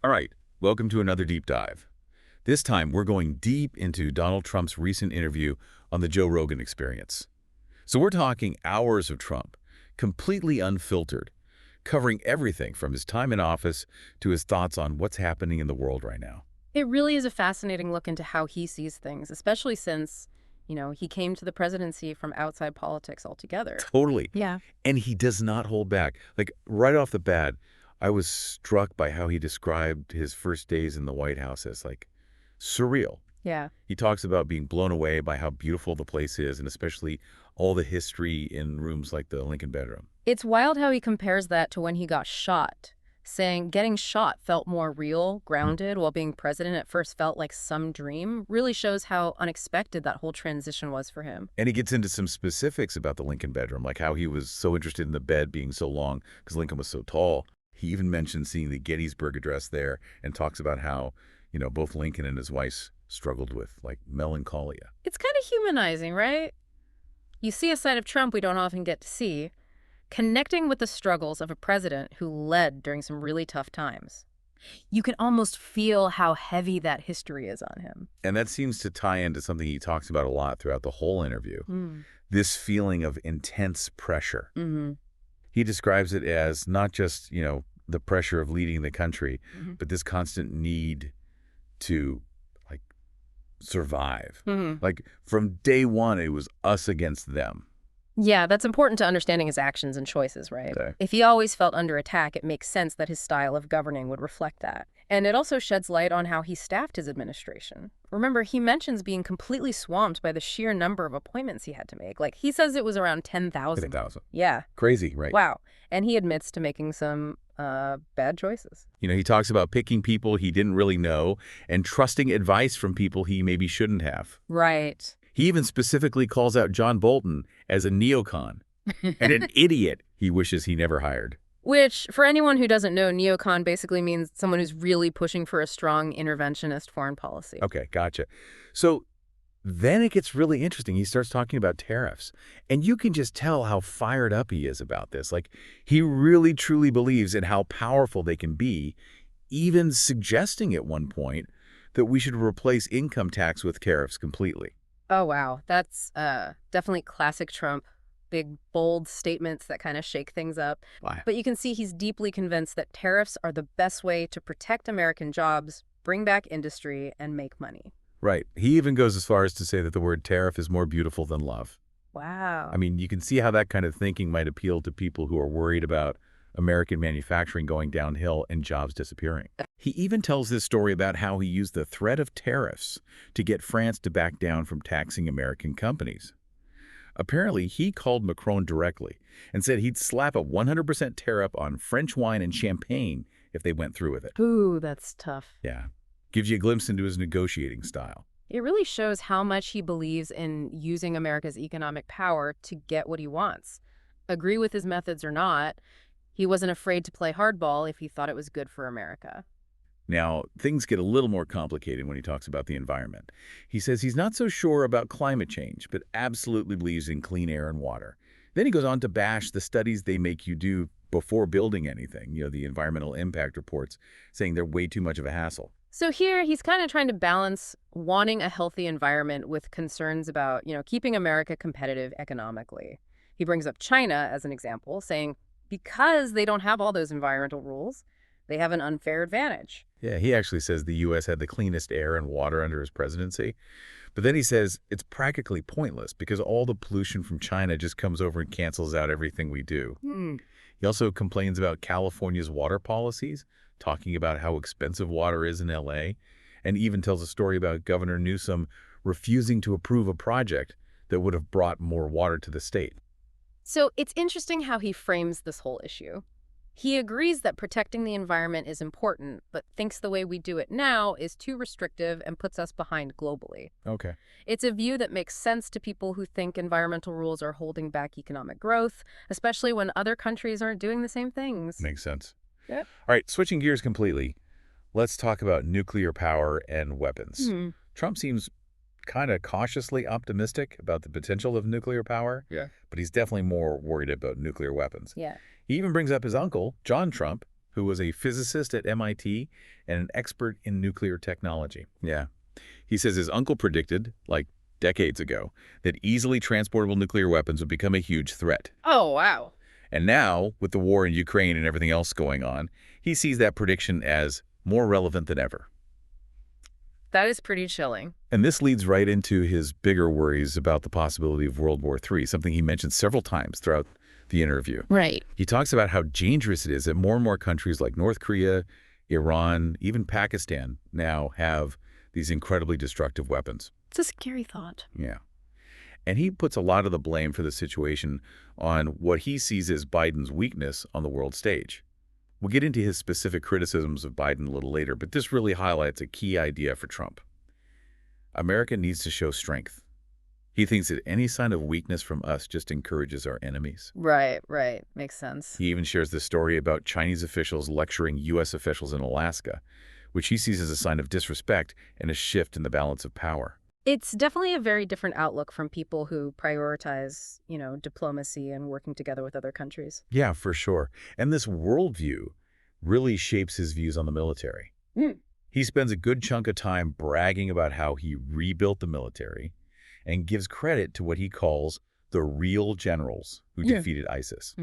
All right, welcome to another deep dive. This time, we're going deep into Donald Trump's recent interview on the Joe Rogan Experience. So we're talking hours of Trump, completely unfiltered, covering everything from his time in office to his thoughts on what's happening in the world right now. It really is a fascinating look into how he sees things, especially since, he came to the presidency from outside politics altogether. Totally. Yeah. And he does not hold back. Like, right off the bat, I was struck by how he described his first days in the White House as, like, surreal. Yeah. He talks about being blown away by how beautiful the place is, and especially all the history in rooms like the Lincoln bedroom. It's wild how he compares that to when he got shot, saying getting shot felt more real, grounded, while being president at first felt like some dream. Really shows how unexpected that whole transition was for him. And he gets into some specifics about the Lincoln bedroom, like how he was so interested in the bed being so long because Lincoln was so tall. He even mentioned seeing the Gettysburg Address there and talks about how, both Lincoln and his wife struggled with, like, melancholia. It's kind of humanizing, right? You see a side of Trump we don't often get to see, connecting with the struggles of a president who led during some really tough times. You can almost feel how heavy that history is on him. And that seems to tie into something he talks about a lot throughout the whole interview, Mm. this feeling of intense pressure. Mm-hmm. He describes it as not just, the pressure of leading the country, Mm-hmm. but this constant need to, like, survive. Mm-hmm. Like, from day one, it was us against them. Yeah, that's important to understanding his actions and choices, right? Okay. If he always felt under attack, it makes sense that his style of governing would reflect that. And it also sheds light on how he staffed his administration. Remember, he mentions being completely swamped by the sheer number of appointments he had to make. Like, he says it was around 10,000. 10,000. Yeah. Crazy, right? Wow. And he admits to making some bad choices. He talks about picking people he didn't really know and trusting advice from people he maybe shouldn't have. Right. He even specifically calls out John Bolton as a neocon and an idiot he wishes he never hired. Which, for anyone who doesn't know, neocon basically means someone who's really pushing for a strong interventionist foreign policy. Okay, gotcha. So then it gets really interesting. He starts talking about tariffs, and you can just tell how fired up he is about this. Like, he really truly believes in how powerful they can be, even suggesting at one point that we should replace income tax with tariffs completely. Oh, wow. That's definitely classic Trump. Big, bold statements that kind of shake things up. Why? But you can see he's deeply convinced that tariffs are the best way to protect American jobs, bring back industry, and make money. Right. He even goes as far as to say that the word tariff is more beautiful than love. Wow. I mean, you can see how that kind of thinking might appeal to people who are worried about American manufacturing going downhill and jobs disappearing. He even tells this story about how he used the threat of tariffs to get France to back down from taxing American companies. Apparently, he called Macron directly and said he'd slap a 100% tariff on French wine and champagne if they went through with it. Ooh, that's tough. Yeah. Gives you a glimpse into his negotiating style. It really shows how much he believes in using America's economic power to get what he wants. Agree with his methods or not, he wasn't afraid to play hardball if he thought it was good for America. Now, things get a little more complicated when he talks about the environment. He says he's not so sure about climate change, but absolutely believes in clean air and water. Then he goes on to bash the studies they make you do before building anything, the environmental impact reports, saying they're way too much of a hassle. So here he's kind of trying to balance wanting a healthy environment with concerns about, keeping America competitive economically. He brings up China as an example, saying because they don't have all those environmental rules, they have an unfair advantage. Yeah, he actually says the U.S. had the cleanest air and water under his presidency. But then he says it's practically pointless because all the pollution from China just comes over and cancels out everything we do. He also complains about California's water policies, talking about how expensive water is in L.A., and even tells a story about Governor Newsom refusing to approve a project that would have brought more water to the state. So it's interesting how he frames this whole issue. He agrees that protecting the environment is important, but thinks the way we do it now is too restrictive and puts us behind globally. Okay. It's a view that makes sense to people who think environmental rules are holding back economic growth, especially when other countries aren't doing the same things. Makes sense. Yep. All right, switching gears completely, let's talk about nuclear power and weapons. Trump seems kind of cautiously optimistic about the potential of nuclear power, but he's definitely more worried about nuclear weapons. Yeah. He even brings up his uncle, John Trump, who was a physicist at MIT and an expert in nuclear technology. Yeah. He says his uncle predicted, like decades ago, that easily transportable nuclear weapons would become a huge threat. Oh, wow. And now, with the war in Ukraine and everything else going on, he sees that prediction as more relevant than ever. That is pretty chilling. And this leads right into his bigger worries about the possibility of World War III, something he mentioned several times throughout the interview. Right. He talks about how dangerous it is that more and more countries like North Korea, Iran, even Pakistan now have these incredibly destructive weapons. It's a scary thought. Yeah. And he puts a lot of the blame for the situation on what he sees as Biden's weakness on the world stage. We'll get into his specific criticisms of Biden a little later, but this really highlights a key idea for Trump. America needs to show strength. He thinks that any sign of weakness from us just encourages our enemies. Right. Makes sense. He even shares the story about Chinese officials lecturing U.S. officials in Alaska, which he sees as a sign of disrespect and a shift in the balance of power. It's definitely a very different outlook from people who prioritize, diplomacy and working together with other countries. Yeah, for sure. And this worldview really shapes his views on the military. He spends a good chunk of time bragging about how he rebuilt the military and gives credit to what he calls the real generals who defeated ISIS.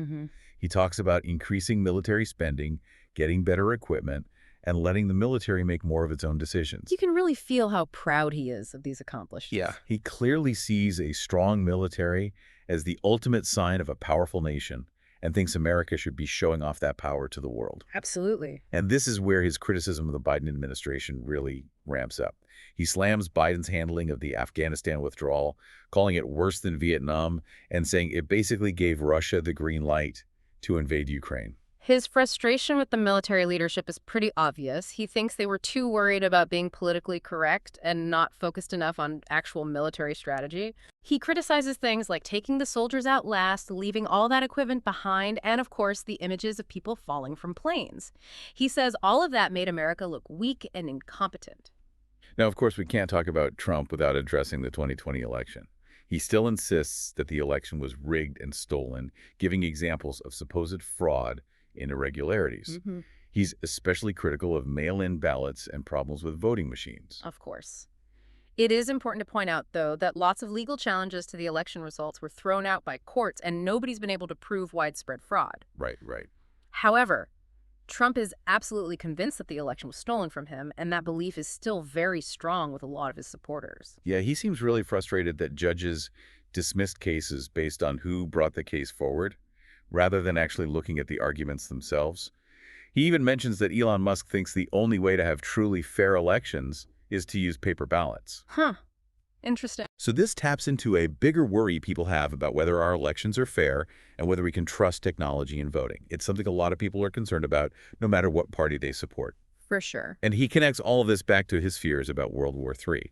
He talks about increasing military spending, getting better equipment, and letting the military make more of its own decisions. You can really feel how proud he is of these accomplishments. Yeah. He clearly sees a strong military as the ultimate sign of a powerful nation and thinks America should be showing off that power to the world. Absolutely. And this is where his criticism of the Biden administration really ramps up. He slams Biden's handling of the Afghanistan withdrawal, calling it worse than Vietnam, and saying it basically gave Russia the green light to invade Ukraine. His frustration with the military leadership is pretty obvious. He thinks they were too worried about being politically correct and not focused enough on actual military strategy. He criticizes things like taking the soldiers out last, leaving all that equipment behind, and of course, the images of people falling from planes. He says all of that made America look weak and incompetent. Now, of course, we can't talk about Trump without addressing the 2020 election. He still insists that the election was rigged and stolen, giving examples of supposed fraud and irregularities. He's especially critical of mail-in ballots and problems with voting machines. Of course. It is important to point out, though, that lots of legal challenges to the election results were thrown out by courts, and nobody's been able to prove widespread fraud. Right. However, Trump is absolutely convinced that the election was stolen from him, and that belief is still very strong with a lot of his supporters. Yeah, he seems really frustrated that judges dismissed cases based on who brought the case forward, rather than actually looking at the arguments themselves. He even mentions that Elon Musk thinks the only way to have truly fair elections is to use paper ballots. Interesting. So this taps into a bigger worry people have about whether our elections are fair and whether we can trust technology in voting. It's something a lot of people are concerned about, no matter what party they support. For sure. And he connects all of this back to his fears about World War III.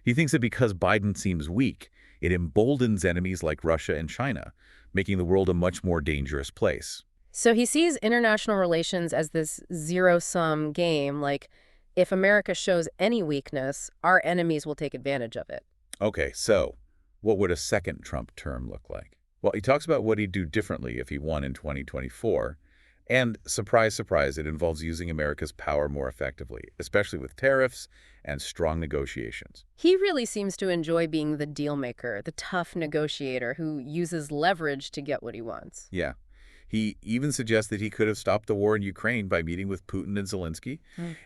He thinks that because Biden seems weak, it emboldens enemies like Russia and China, making the world a much more dangerous place. So he sees international relations as this zero-sum game, like if America shows any weakness, our enemies will take advantage of it. Okay, so what would a second Trump term look like? Well, he talks about what he'd do differently if he won in 2024. And surprise, surprise, it involves using America's power more effectively, especially with tariffs and strong negotiations. He really seems to enjoy being the deal maker, the tough negotiator who uses leverage to get what he wants. Yeah. He even suggests that he could have stopped the war in Ukraine by meeting with Putin and Zelensky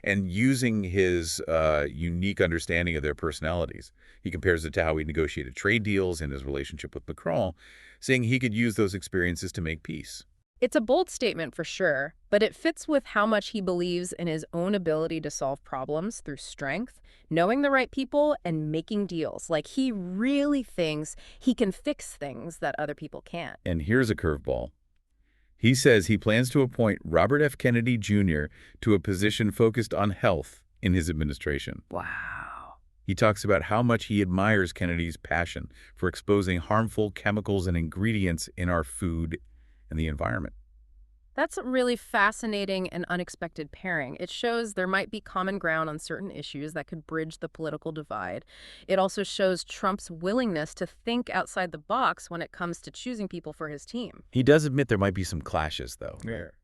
and using his unique understanding of their personalities. He compares it to how he negotiated trade deals in his relationship with Macron, saying he could use those experiences to make peace. It's a bold statement for sure, but it fits with how much he believes in his own ability to solve problems through strength, knowing the right people, and making deals. Like, he really thinks he can fix things that other people can't. And here's a curveball. He says he plans to appoint Robert F. Kennedy Jr. to a position focused on health in his administration. Wow. He talks about how much he admires Kennedy's passion for exposing harmful chemicals and ingredients in our food and the environment. That's a really fascinating and unexpected pairing. It shows there might be common ground on certain issues that could bridge the political divide. It also shows Trump's willingness to think outside the box when it comes to choosing people for his team. He does admit there might be some clashes, though.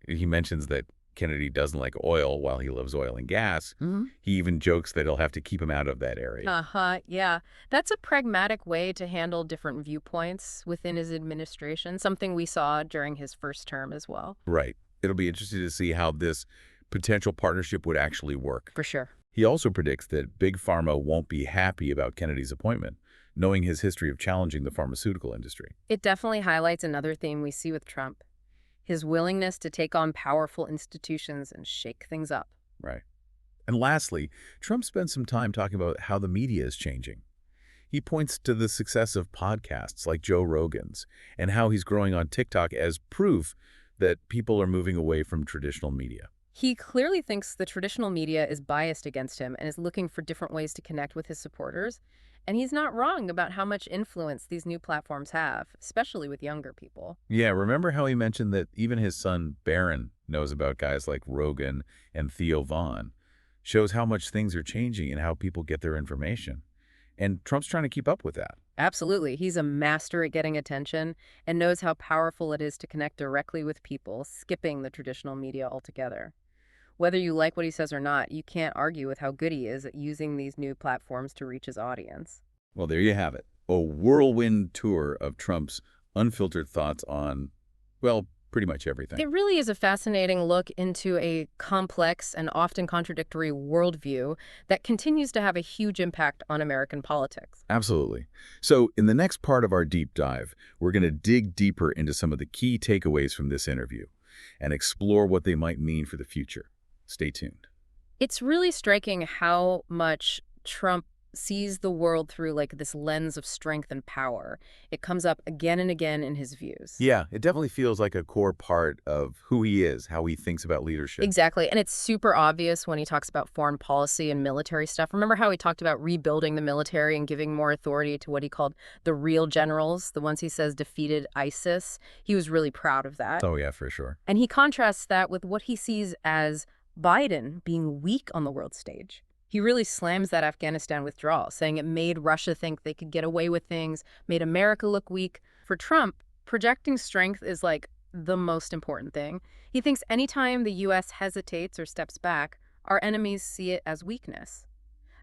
He mentions that Kennedy doesn't like oil while he loves oil and gas. He even jokes that he'll have to keep him out of that area. Yeah. That's a pragmatic way to handle different viewpoints within his administration, something we saw during his first term as well. Right. It'll be interesting to see how this potential partnership would actually work. For sure. He also predicts that Big Pharma won't be happy about Kennedy's appointment, knowing his history of challenging the pharmaceutical industry. It definitely highlights another theme we see with Trump, his willingness to take on powerful institutions and shake things up. Right. And lastly, Trump spends some time talking about how the media is changing. He points to the success of podcasts like Joe Rogan's and how he's growing on TikTok as proof that people are moving away from traditional media. He clearly thinks the traditional media is biased against him and is looking for different ways to connect with his supporters. And he's not wrong about how much influence these new platforms have, especially with younger people. Yeah, remember how he mentioned that even his son Barron knows about guys like Rogan and Theo Vaughn? Shows how much things are changing and how people get their information. And Trump's trying to keep up with that. Absolutely. He's a master at getting attention and knows how powerful it is to connect directly with people, skipping the traditional media altogether. Whether you like what he says or not, you can't argue with how good he is at using these new platforms to reach his audience. Well, there you have it. A whirlwind tour of Trump's unfiltered thoughts on, well, pretty much everything. It really is a fascinating look into a complex and often contradictory worldview that continues to have a huge impact on American politics. Absolutely. So in the next part of our deep dive, we're going to dig deeper into some of the key takeaways from this interview and explore what they might mean for the future. Stay tuned. It's really striking how much Trump sees the world through like this lens of strength and power. It comes up again and again in his views. Yeah, it definitely feels like a core part of who he is, how he thinks about leadership. Exactly. And it's super obvious when he talks about foreign policy and military stuff. Remember how he talked about rebuilding the military and giving more authority to what he called the real generals, the ones he says defeated ISIS? He was really proud of that. Oh, yeah, for sure. And he contrasts that with what he sees as Biden being weak on the world stage. He really slams that Afghanistan withdrawal, saying it made Russia think they could get away with things, made America look weak. For Trump, projecting strength is like the most important thing. He thinks anytime the U.S. hesitates or steps back, our enemies see it as weakness.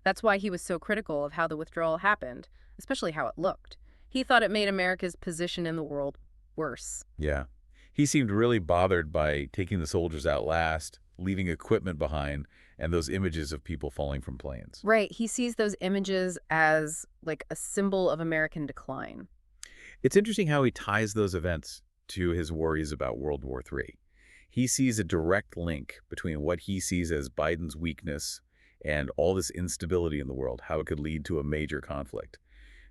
That's why he was so critical of how the withdrawal happened, especially how it looked. He thought it made America's position in the world worse. Yeah. He seemed really bothered by taking the soldiers out last, leaving equipment behind, and those images of people falling from planes. Right. He sees those images as like a symbol of American decline. It's interesting how he ties those events to his worries about World War III. He sees a direct link between what he sees as Biden's weakness and all this instability in the world, how it could lead to a major conflict.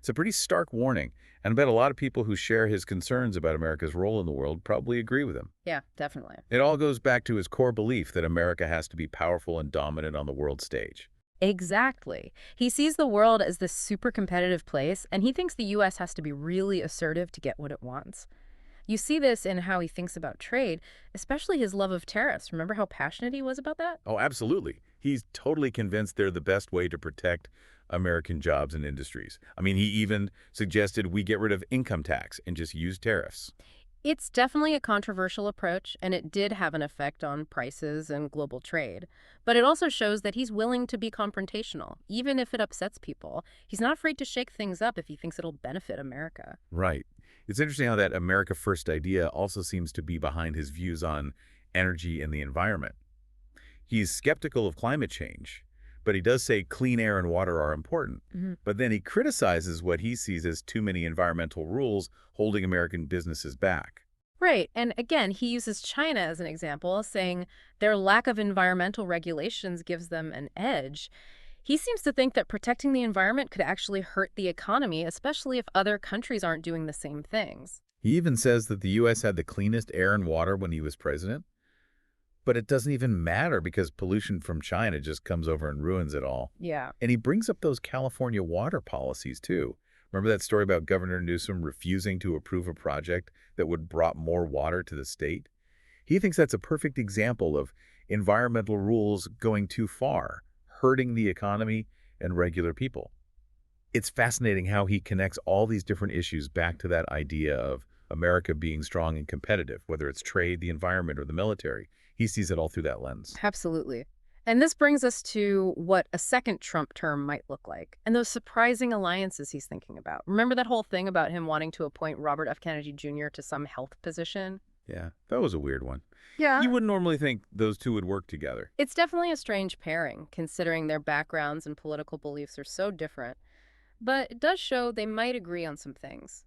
It's a pretty stark warning, and I bet a lot of people who share his concerns about America's role in the world probably agree with him. Yeah, definitely. It all goes back to his core belief that America has to be powerful and dominant on the world stage. Exactly. He sees the world as this super competitive place, and he thinks the U.S. has to be really assertive to get what it wants. You see this in how he thinks about trade, especially his love of tariffs. Remember how passionate he was about that? Oh, absolutely. He's totally convinced they're the best way to protect American jobs and industries. I mean, he even suggested we get rid of income tax and just use tariffs. It's definitely a controversial approach, and it did have an effect on prices and global trade. But it also shows that he's willing to be confrontational, even if it upsets people. He's not afraid to shake things up if he thinks it'll benefit America. Right. It's interesting how that America First idea also seems to be behind his views on energy and the environment. He's skeptical of climate change, but he does say clean air and water are important. But then he criticizes what he sees as too many environmental rules holding American businesses back. Right. And again, he uses China as an example, saying their lack of environmental regulations gives them an edge. He seems to think that protecting the environment could actually hurt the economy, especially if other countries aren't doing the same things. He even says that the U.S. had the cleanest air and water when he was president. But it doesn't even matter because pollution from China just comes over and ruins it all. Yeah. And he brings up those California water policies, too. Remember that story about Governor Newsom refusing to approve a project that would brought more water to the state? He thinks that's a perfect example of environmental rules going too far, hurting the economy and regular people. It's fascinating how he connects all these different issues back to that idea of America being strong and competitive, whether it's trade, the environment, or the military. He sees it all through that lens. Absolutely. And this brings us to what a second Trump term might look like and those surprising alliances he's thinking about. Remember that whole thing about him wanting to appoint Robert F. Kennedy Jr. to some health position? Yeah, that was a weird one. Yeah. You wouldn't normally think those two would work together. It's definitely a strange pairing, considering their backgrounds and political beliefs are so different. But it does show they might agree on some things.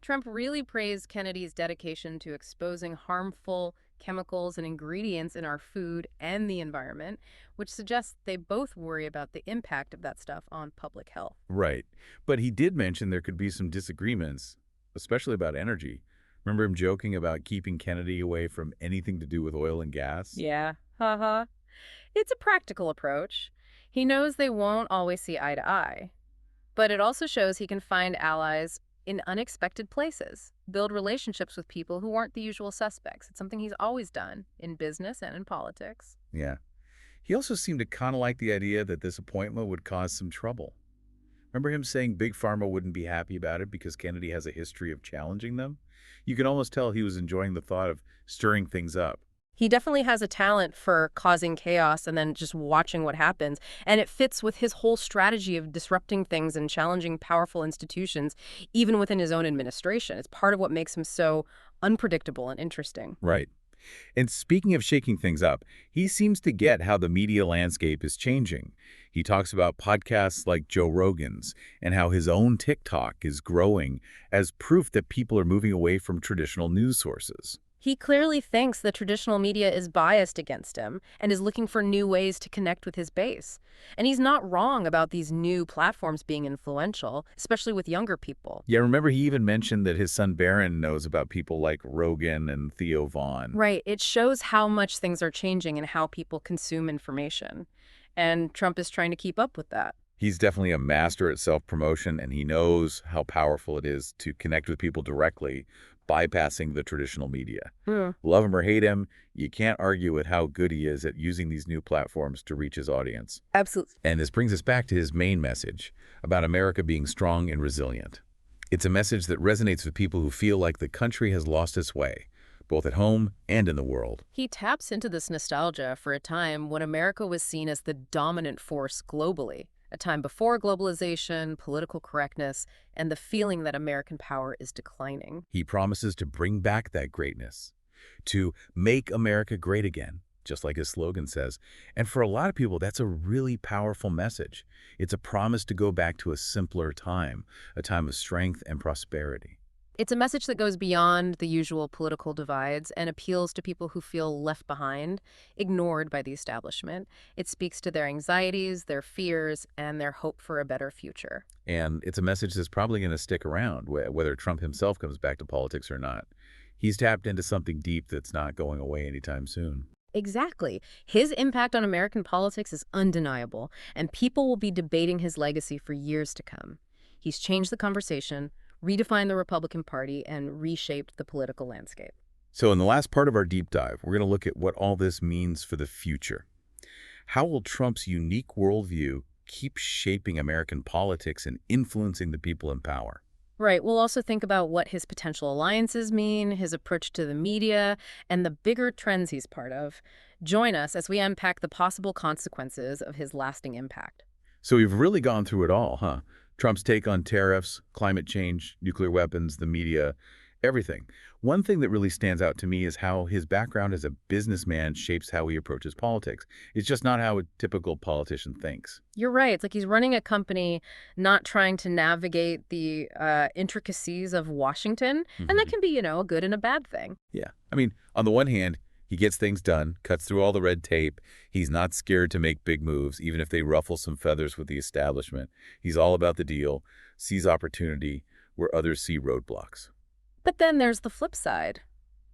Trump really praised Kennedy's dedication to exposing harmful chemicals and ingredients in our food and the environment, which suggests they both worry about the impact of that stuff on public health. Right. But he did mention there could be some disagreements, especially about energy. Remember him joking about keeping Kennedy away from anything to do with oil and gas? Yeah, haha. It's a practical approach. He knows they won't always see eye to eye, but it also shows he can find allies in unexpected places, build relationships with people who aren't the usual suspects. It's something he's always done in business and in politics. Yeah. He also seemed to kind of like the idea that this appointment would cause some trouble. Remember him saying Big Pharma wouldn't be happy about it because Kennedy has a history of challenging them? You can almost tell he was enjoying the thought of stirring things up. He definitely has a talent for causing chaos and then just watching what happens. And it fits with his whole strategy of disrupting things and challenging powerful institutions, even within his own administration. It's part of what makes him so unpredictable and interesting. Right. And speaking of shaking things up, he seems to get how the media landscape is changing. He talks about podcasts like Joe Rogan's and how his own TikTok is growing as proof that people are moving away from traditional news sources. He clearly thinks the traditional media is biased against him and is looking for new ways to connect with his base. And he's not wrong about these new platforms being influential, especially with younger people. Yeah, remember he even mentioned that his son Barron knows about people like Rogan and Theo Vaughn. Right. It shows how much things are changing and how people consume information. And Trump is trying to keep up with that. He's definitely a master at self-promotion, and he knows how powerful it is to connect with people directly, bypassing the traditional media. Love him or hate him, you can't argue with how good he is at using these new platforms to reach his audience. Absolutely. And this brings us back to his main message about America being strong and resilient. It's a message that resonates with people who feel like the country has lost its way, both at home and in the world. He taps into this nostalgia for a time when America was seen as the dominant force globally, a time before globalization, political correctness, and the feeling that American power is declining. He promises to bring back that greatness, to make America great again, just like his slogan says. And for a lot of people, that's a really powerful message. It's a promise to go back to a simpler time, a time of strength and prosperity. It's a message that goes beyond the usual political divides and appeals to people who feel left behind, ignored by the establishment. It speaks to their anxieties, their fears, and their hope for a better future. And it's a message that's probably going to stick around, whether Trump himself comes back to politics or not. He's tapped into something deep that's not going away anytime soon. Exactly. His impact on American politics is undeniable, and people will be debating his legacy for years to come. He's changed the conversation, redefined the Republican Party, and reshaped the political landscape. So in the last part of our deep dive, we're going to look at what all this means for the future. How will Trump's unique worldview keep shaping American politics and influencing the people in power? Right. We'll also think about what his potential alliances mean, his approach to the media, and the bigger trends he's part of. Join us as we unpack the possible consequences of his lasting impact. So we've really gone through it all, huh? Trump's take on tariffs, climate change, nuclear weapons, the media, everything. One thing that really stands out to me is how his background as a businessman shapes how he approaches politics. It's just not how a typical politician thinks. You're right. It's like he's running a company, not trying to navigate the intricacies of Washington. And that can be, a good and a bad thing. Yeah. I mean, on the one hand, he gets things done, cuts through all the red tape. He's not scared to make big moves, even if they ruffle some feathers with the establishment. He's all about the deal, sees opportunity where others see roadblocks. But then there's the flip side.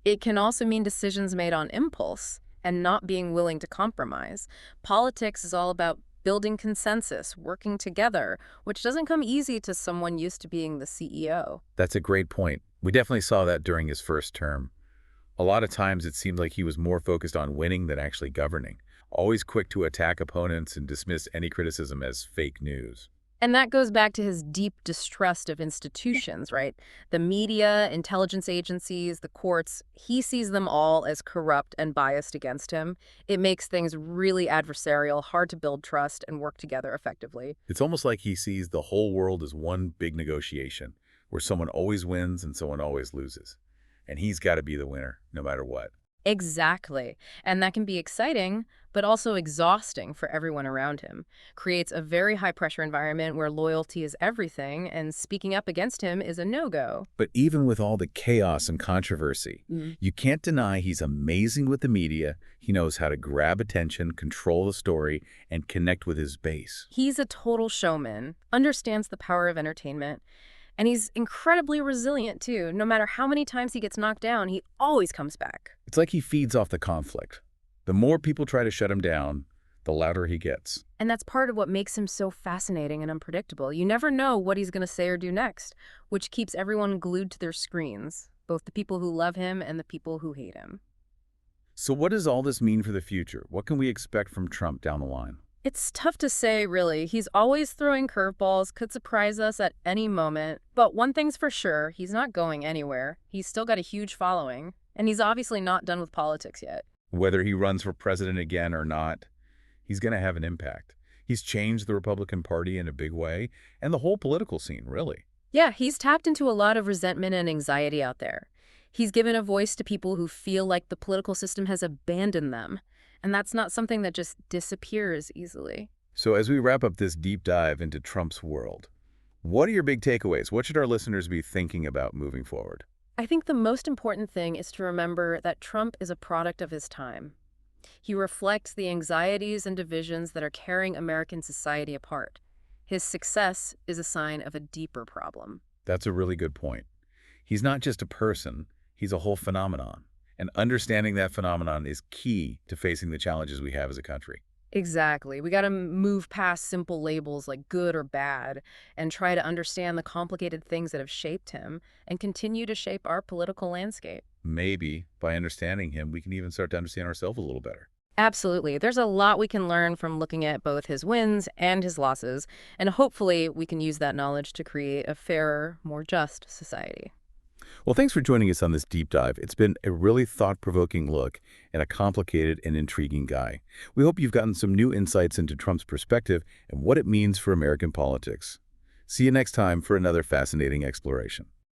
It can also mean decisions made on impulse and not being willing to compromise. Politics is all about building consensus, working together, which doesn't come easy to someone used to being the CEO. That's a great point. We definitely saw that during his first term. A lot of times it seemed like he was more focused on winning than actually governing, always quick to attack opponents and dismiss any criticism as fake news. And that goes back to his deep distrust of institutions, right? The media, intelligence agencies, the courts, he sees them all as corrupt and biased against him. It makes things really adversarial, hard to build trust and work together effectively. It's almost like he sees the whole world as one big negotiation, where someone always wins and someone always loses. And he's got to be the winner, no matter what. Exactly. And that can be exciting, but also exhausting for everyone around him. Creates a very high-pressure environment where loyalty is everything, and speaking up against him is a no-go. But even with all the chaos and controversy, you can't deny he's amazing with the media. He knows how to grab attention, control the story, and connect with his base. He's a total showman, understands the power of entertainment, and he's incredibly resilient, too. No matter how many times he gets knocked down, he always comes back. It's like he feeds off the conflict. The more people try to shut him down, the louder he gets. And that's part of what makes him so fascinating and unpredictable. You never know what he's going to say or do next, which keeps everyone glued to their screens, both the people who love him and the people who hate him. So what does all this mean for the future? What can we expect from Trump down the line? It's tough to say, really. He's always throwing curveballs, could surprise us at any moment. But one thing's for sure, he's not going anywhere. He's still got a huge following, and he's obviously not done with politics yet. Whether he runs for president again or not, he's going to have an impact. He's changed the Republican Party in a big way, and the whole political scene, really. Yeah, he's tapped into a lot of resentment and anxiety out there. He's given a voice to people who feel like the political system has abandoned them. And that's not something that just disappears easily. So as we wrap up this deep dive into Trump's world, what are your big takeaways? What should our listeners be thinking about moving forward? I think the most important thing is to remember that Trump is a product of his time. He reflects the anxieties and divisions that are tearing American society apart. His success is a sign of a deeper problem. That's a really good point. He's not just a person, he's a whole phenomenon. And understanding that phenomenon is key to facing the challenges we have as a country. Exactly. We got to move past simple labels like good or bad and try to understand the complicated things that have shaped him and continue to shape our political landscape. Maybe by understanding him, we can even start to understand ourselves a little better. Absolutely. There's a lot we can learn from looking at both his wins and his losses, and hopefully we can use that knowledge to create a fairer, more just society. Well, thanks for joining us on this deep dive. It's been a really thought-provoking look at a complicated and intriguing guy. We hope you've gotten some new insights into Trump's perspective and what it means for American politics. See you next time for another fascinating exploration.